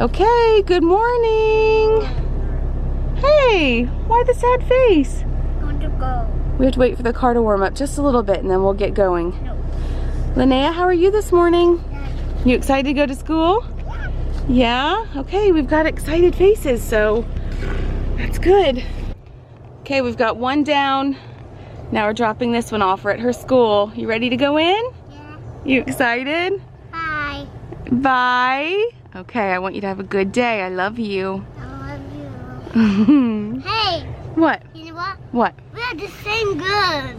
Okay, good morning. Hey, why the sad face? I want to go. We have to wait for the car to warm up just a little bit and then we'll get going. No. Linnea, how are you this morning? Yeah. You excited to go to school? Yeah? Okay, we've got excited faces, so that's good. Okay, we've got one down. Now we're dropping this one off. We're at her school. You ready to go in? Yeah. You excited? Bye. Bye. Okay, I want you to have a good day. I love you. I love you. Hey. What? You know what? What? We are the same girl.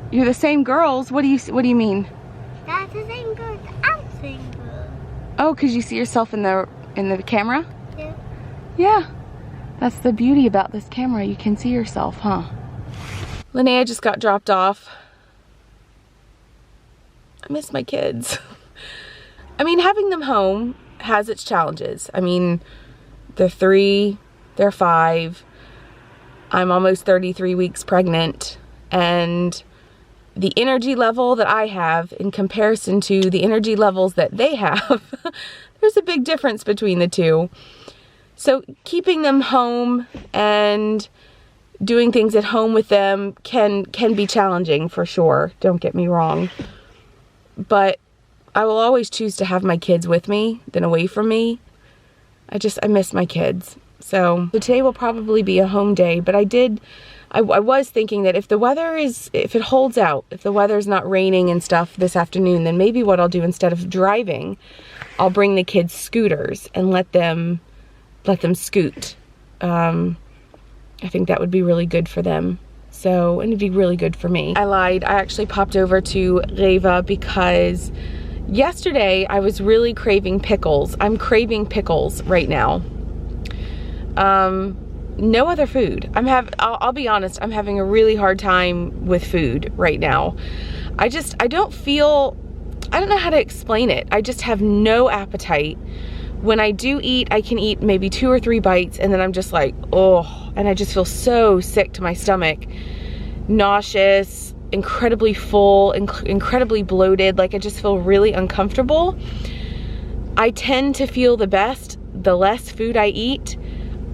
You're the same girls? What do you mean? That's the same girl. I'm the same girl. Oh, because you see yourself in the camera? Yeah. Yeah. That's the beauty about this camera. You can see yourself, huh? Linnea just got dropped off. I miss my kids. I mean, having them home has its challenges. I mean, they're 3, they're 5. I'm almost 33 weeks pregnant, and the energy level that I have in comparison to the energy levels that they have, there's a big difference between the two. So keeping them home and doing things at home with them can be challenging for sure. Don't get me wrong. But I will always choose to have my kids with me than away from me. I miss my kids. So today will probably be a home day, but I was thinking that if it holds out, if the weather's not raining and stuff this afternoon, then maybe what I'll do instead of driving, I'll bring the kids scooters and let them scoot. I think that would be really good for them. So, and it'd be really good for me. I lied. I actually popped over to Reva because yesterday I was really craving pickles. I'm craving pickles right now. No other food. I'll be honest, I'm having a really hard time with food right now. I don't know how to explain it. I just have no appetite. When I do eat, I can eat maybe 2 or 3 bites and then I'm just like, oh, and I just feel so sick to my stomach. Nauseous, incredibly full, incredibly bloated. Like I just feel really uncomfortable. I tend to feel the best the less food I eat.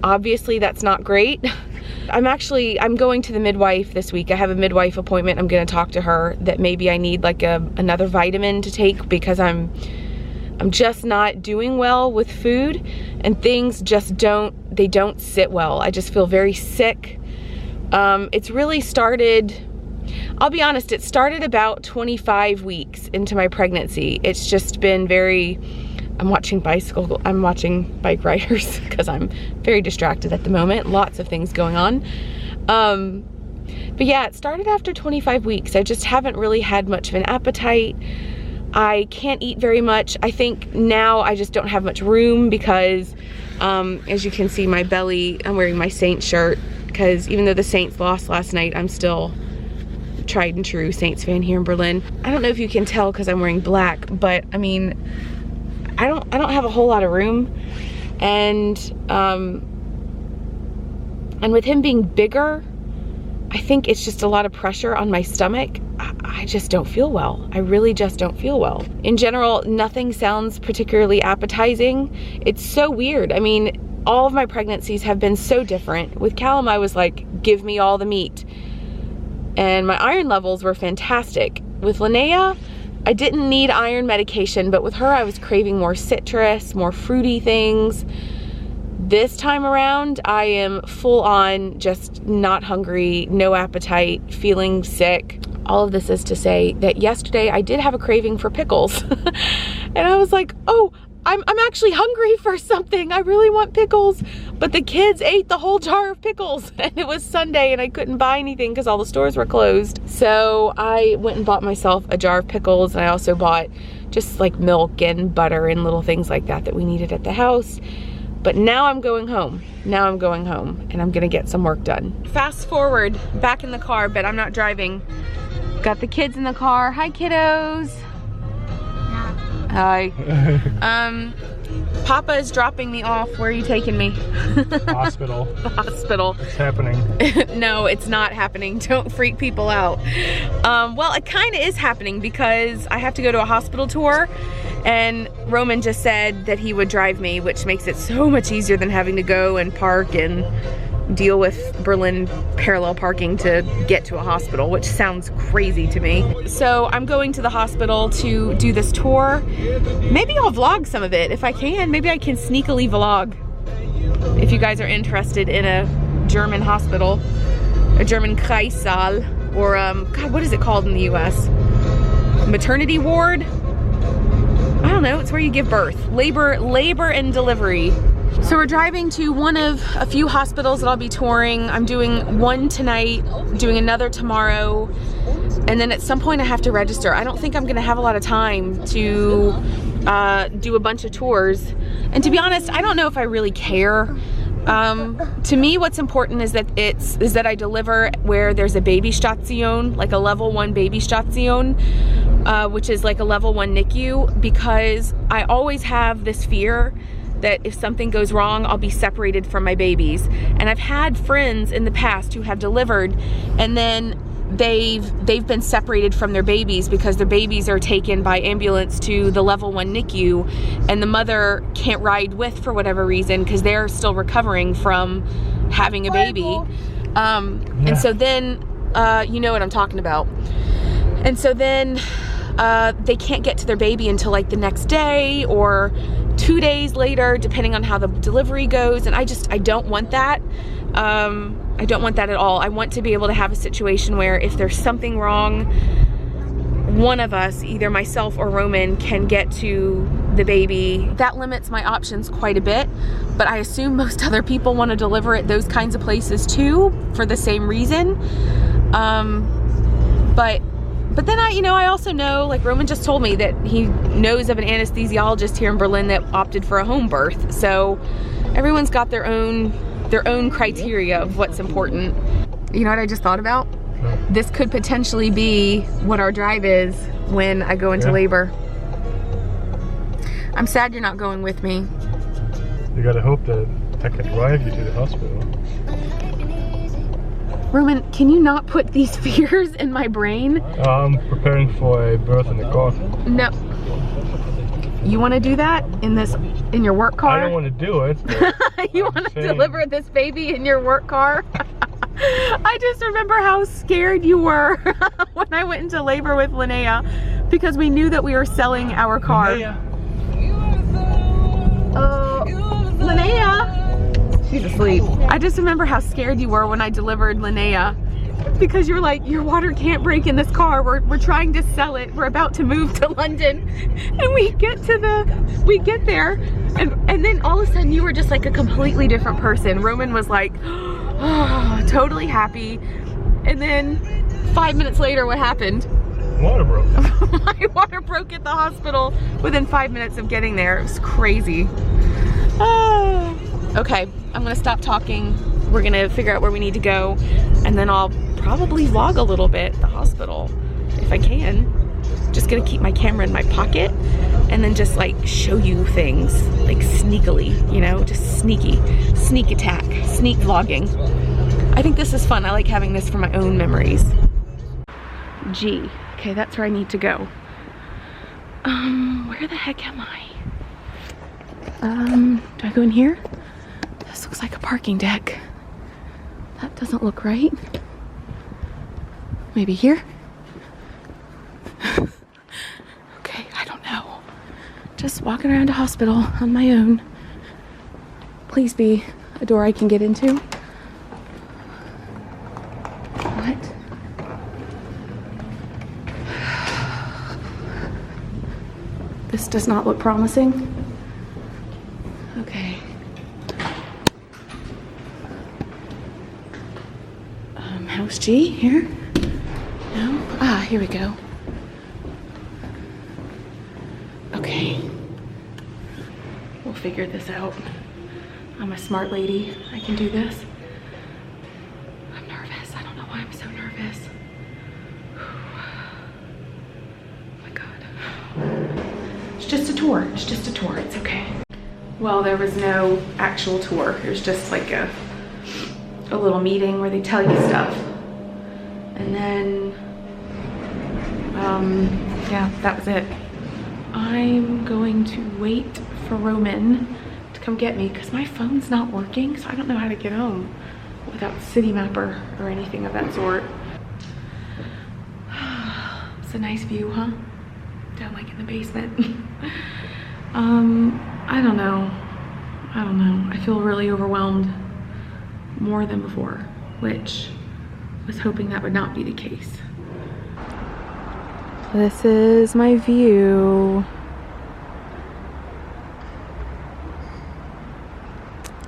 Obviously that's not great. I'm going to the midwife this week. I have a midwife appointment. I'm gonna talk to her that maybe I need like another vitamin to take because I'm just not doing well with food and things just don't sit well. I just feel very sick. It's really started, I'll be honest, it started about 25 weeks into my pregnancy. It's just been I'm watching bike riders because I'm very distracted at the moment. Lots of things going on. But yeah, it started after 25 weeks. I just haven't really had much of an appetite. I can't eat very much. I think now I just don't have much room because, as you can see, my belly, I'm wearing my Saints shirt because even though the Saints lost last night, I'm still tried and true Saints fan here in Berlin. I don't know if you can tell because I'm wearing black, but I mean, I don't have a whole lot of room. And with him being bigger, I think it's just a lot of pressure on my stomach. I just don't feel well. I really just don't feel well. In general, nothing sounds particularly appetizing. It's so weird. I mean, all of my pregnancies have been so different. With Callum, I was like, give me all the meat. And my iron levels were fantastic. With Linnea, I didn't need iron medication, but with her, I was craving more citrus, more fruity things. This time around, I am full on just not hungry, no appetite, feeling sick. All of this is to say that yesterday I did have a craving for pickles. And I was like, oh, I'm actually hungry for something. I really want pickles. But the kids ate the whole jar of pickles and it was Sunday and I couldn't buy anything because all the stores were closed. So I went and bought myself a jar of pickles, and I also bought just like milk and butter and little things like that we needed at the house. But now I'm going home. Now I'm going home and I'm gonna get some work done. Fast forward, back in the car, but I'm not driving. Got the kids in the car. Hi, kiddos. Hi. Papa is dropping me off. Where are you taking me? Hospital. The hospital. It's happening. No, it's not happening. Don't freak people out. Well, it kind of is happening because I have to go to a hospital tour And Roman just said that he would drive me, which makes it so much easier than having to go and park and deal with Berlin parallel parking to get to a hospital, which sounds crazy to me. So I'm going to the hospital to do this tour. Maybe I'll vlog some of it if I can. Maybe I can sneakily vlog if you guys are interested in a German hospital, a German Kreissaal, or God, what is it called in the US? Maternity ward? I don't know, it's where you give birth. Labor and delivery. So we're driving to one of a few hospitals that I'll be touring. I'm doing one tonight, doing another tomorrow, and then at some point I have to register. I don't think I'm gonna have a lot of time to do a bunch of tours. And to be honest, I don't know if I really care. To me, what's important is that I deliver where there's a baby station, like a level 1 baby station, which is like a level 1 NICU, because I always have this fear that if something goes wrong, I'll be separated from my babies. And I've had friends in the past who have delivered, and then they've been separated from their babies because their babies are taken by ambulance to the level 1 NICU, and the mother can't ride with for whatever reason because they're still recovering from having a baby. And so then, you know what I'm talking about. And so then they can't get to their baby until like the next day or 2 days later, depending on how the delivery goes. And I don't want that. I don't want that at all. I want to be able to have a situation where if there's something wrong, one of us, either myself or Roman, can get to the baby. That limits my options quite a bit, but I assume most other people want to deliver at those kinds of places too for the same reason. But then I also know, like Roman just told me, that he knows of an anesthesiologist here in Berlin that opted for a home birth. So everyone's got their own criteria of what's important. You know what I just thought about? This could potentially be what our drive is when I go into labor. I'm sad you're not going with me. You gotta hope that I can drive you to the hospital. Roman, can you not put these fears in my brain? I'm preparing for a birth in the car. No. You want to do that in your work car? I don't want to do it. You want to deliver this baby in your work car? I just remember how scared you were when I went into labor with Linnea, because we knew that we were selling our car. Linnea! She's asleep. I just remember how scared you were when I delivered Linnea, because you're like, your water can't break in this car. We're trying to sell it. We're about to move to London. And we get there, and then all of a sudden you were just like a completely different person. Roman was like, oh, totally happy. And then 5 minutes later, what happened? Water broke. My water broke at the hospital within 5 minutes of getting there. It was crazy. Okay, I'm gonna stop talking. We're gonna figure out where we need to go, and then I'll probably vlog a little bit at the hospital if I can. Just gonna keep my camera in my pocket and then just like show you things like sneakily, you know, just sneak attack, sneak vlogging. I think this is fun. I like having this for my own memories. G. Okay, that's where I need to go. Where the heck am I? Do I go in here? This looks like a parking deck. That doesn't look right. Maybe here? Okay, I don't know. Just walking around a hospital on my own. Please be a door I can get into. What? This does not look promising. Okay. House G here? No? Ah, here we go. Okay. We'll figure this out. I'm a smart lady. I can do this. I'm nervous. I don't know why I'm so nervous. Oh my God. It's just a tour. It's just a tour. It's okay. Well, there was no actual tour. It was just like a little meeting where they tell you stuff. And then, yeah, that was it. I'm going to wait for Roman to come get me because my phone's not working, so I don't know how to get home without City Mapper or anything of that sort. It's a nice view, huh? Down like in the basement. I don't know. I feel really overwhelmed more than before, which I was hoping that would not be the case. This is my view.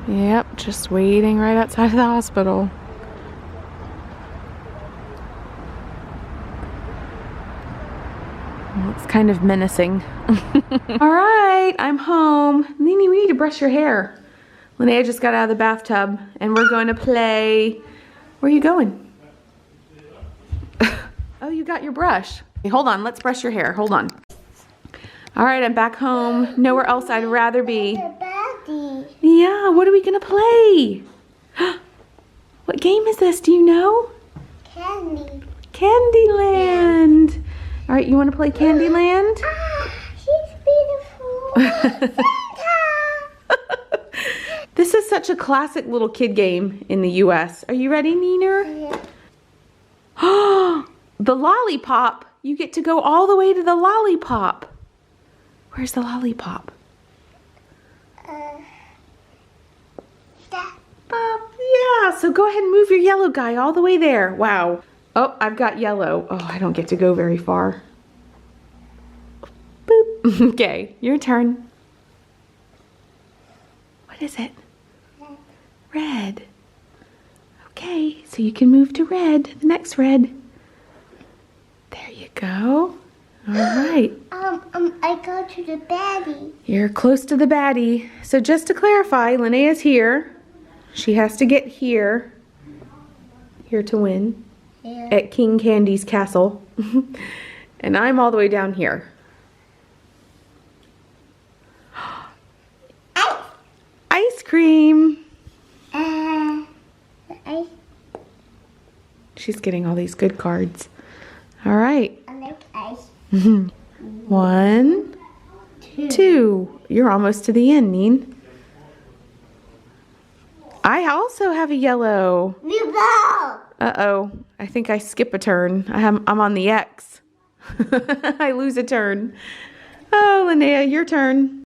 Yep, just waiting right outside of the hospital. Well, it's kind of menacing. All right, I'm home. Nene, we need to brush your hair. Linnea just got out of the bathtub and we're going to play. Where are you going? Oh, you got your brush. Hey, hold on, let's brush your hair. Hold on. All right, I'm back home. Nowhere else I'd rather be. Yeah, what are we gonna play? What game is this? Do you know? Candyland. All right, you want to play Candyland? She's beautiful. This is such a classic little kid game in the US. Are you ready, Neener? Oh, the lollipop. You get to go all the way to the lollipop. Where's the lollipop? Yeah, so go ahead and move your yellow guy all the way there. Wow. Oh, I've got yellow. Oh, I don't get to go very far. Boop. Okay, your turn. What is it? Red. Okay, so you can move to red, the next red. There you go. All right. I go to the baddie. You're close to the baddie. So just to clarify, Linnea's here. She has to get here to win at King Candy's castle. And I'm all the way down here. Ice cream. Ice. She's getting all these good cards. All right. I like ice. 1, 2. You're almost to the end, Neen. I also have a yellow. Uh-oh. I think I skip a turn. I'm on the X. I lose a turn. Oh, Linnea, your turn.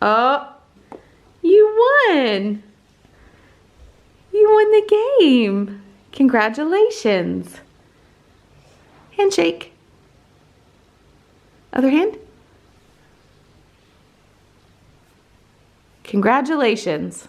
Oh, you won. You won the game. Congratulations. Handshake. Other hand. Congratulations.